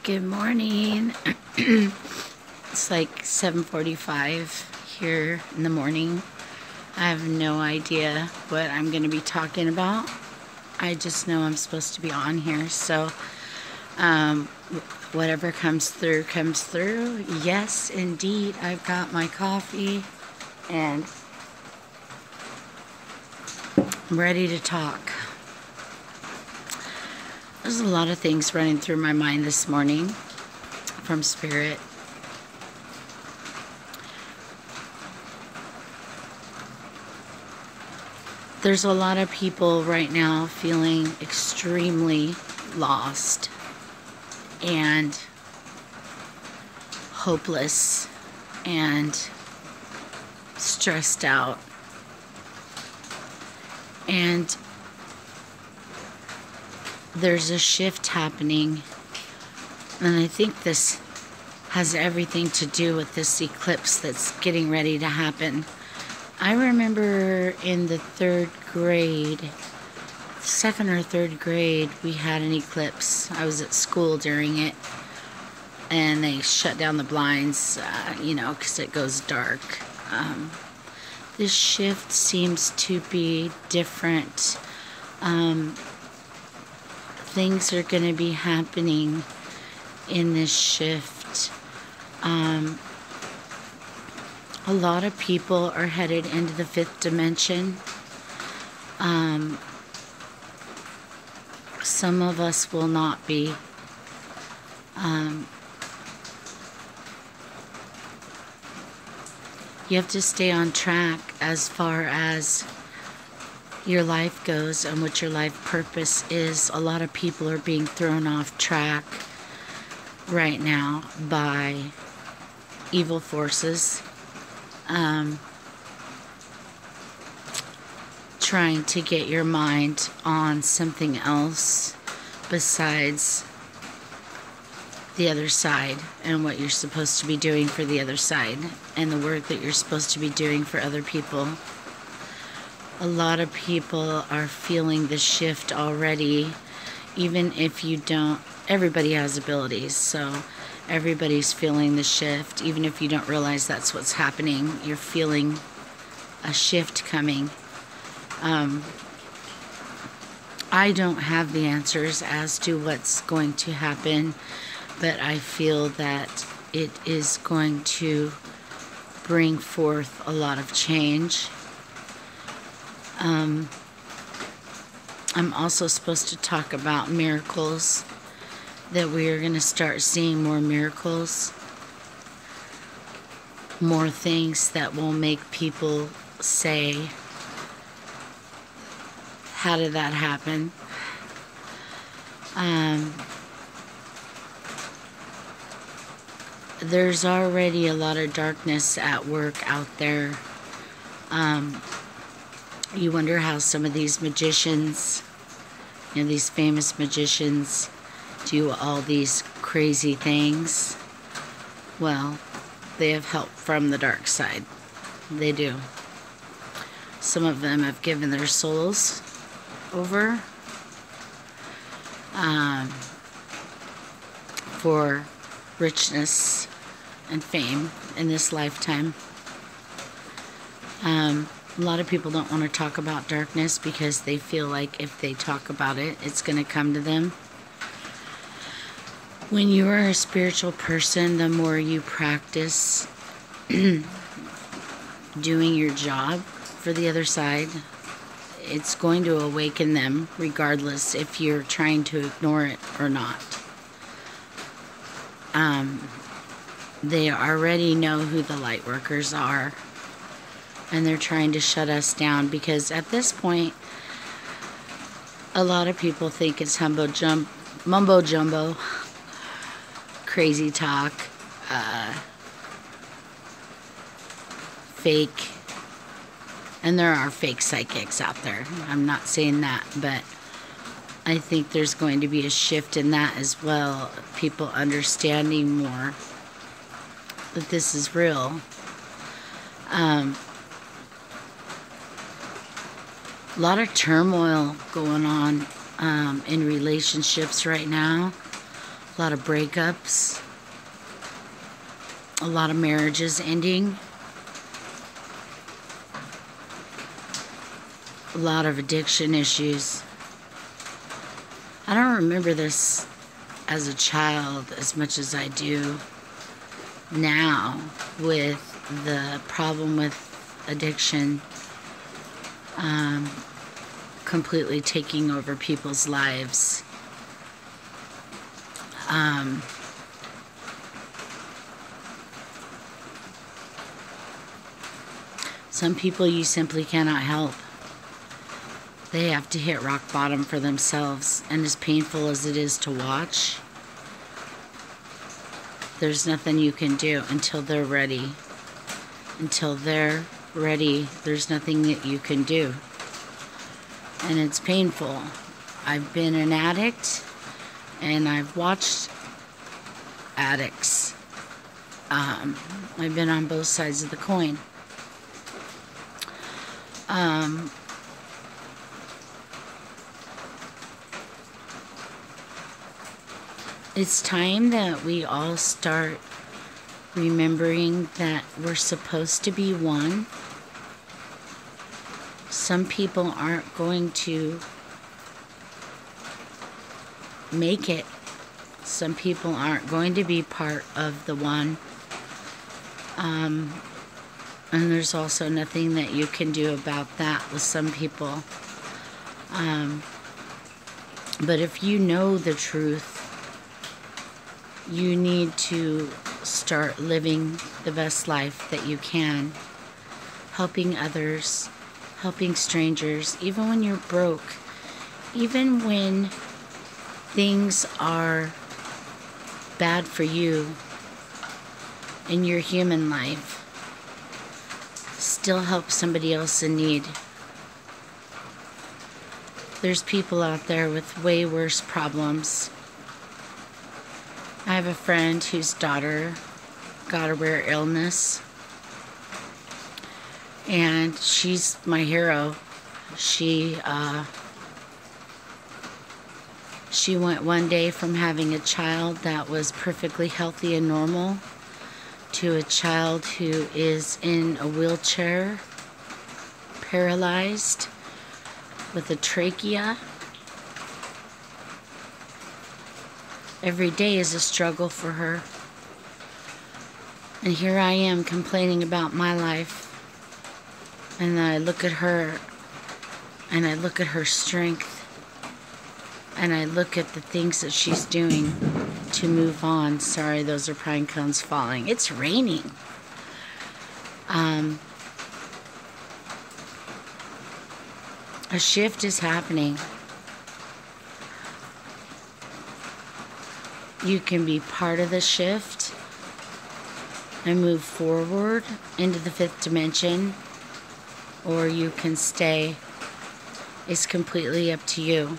Good morning. It's like 7:45 here in the morning. I have no idea what I'm going to be talking about. I just know I'm supposed to be on here. So whatever comes through, comes through. Yes, indeed. I've got my coffee and I'm ready to talk. There's a lot of things running through my mind this morning from Spirit. There's a lot of people right now feeling extremely lost and hopeless and stressed out. And there's a shift happening, and I think this has everything to do with this eclipse that's getting ready to happen. I remember in the second or third grade, we had an eclipse. I was at school during it, and they shut down the blinds, because it goes dark. This shift seems to be different. Things are going to be happening in this shift. A lot of people are headed into the fifth dimension. Some of us will not be. You have to stay on track as far as your life goes and what your life purpose is. A lot of people are being thrown off track right now by evil forces, trying to get your mind on something else besides the other side and what you're supposed to be doing for the other side and the work that you're supposed to be doing for other people. A lot of people are feeling the shift already, even if you don't. Everybody has abilities, so everybody's feeling the shift. Even if you don't realize that's what's happening, you're feeling a shift coming. I don't have the answers as to what's going to happen, but I feel that it is going to bring forth a lot of change. I'm also supposed to talk about miracles, that we are going to start seeing more miracles, more things that will make people say, how did that happen? There's already a lot of darkness at work out there. You wonder how some of these magicians, these famous magicians, do all these crazy things. Well, they have help from the dark side. They do. Some of them have given their souls over for richness and fame in this lifetime. A lot of people don't want to talk about darkness because they feel like if they talk about it, it's going to come to them. When you are a spiritual person, the more you practice doing your job for the other side, it's going to awaken them regardless if you're trying to ignore it or not. They already know who the light workers are, and they're trying to shut us down because at this point, a lot of people think it's mumbo jumbo, crazy talk, fake, and there are fake psychics out there. I'm not saying that, but I think there's going to be a shift in that as well. People understanding more that this is real. A lot of turmoil going on in relationships right now. a lot of breakups, a lot of marriages ending, a lot of addiction issues. I don't remember this as a child as much as I do now, with the problem with addiction completely taking over people's lives. Some people you simply cannot help. They have to hit rock bottom for themselves, and as painful as it is to watch, there's nothing you can do until they're ready. Until they're ready, there's nothing that you can do. And it's painful. I've been an addict, and I've watched addicts. I've been on both sides of the coin. It's time that we all start remembering that we're supposed to be one. Some people aren't going to make it. Some people aren't going to be part of the one. And there's also nothing that you can do about that with some people. But if you know the truth, you need to start living the best life that you can, helping others, helping strangers, even when you're broke, even when things are bad for you in your human life. Still help somebody else in need. There's people out there with way worse problems. I have a friend whose daughter got a rare illness, and she's my hero. She went one day from having a child that was perfectly healthy and normal to a child who is in a wheelchair, paralyzed, with a trachea. Every day is a struggle for her. And here I am complaining about my life. And I look at her, and I look at her strength, and I look at the things that she's doing to move on. Sorry, those are pine cones falling. It's raining. A shift is happening. You can be part of the shift and move forward into the fifth dimension, or you can stay. It's completely up to you.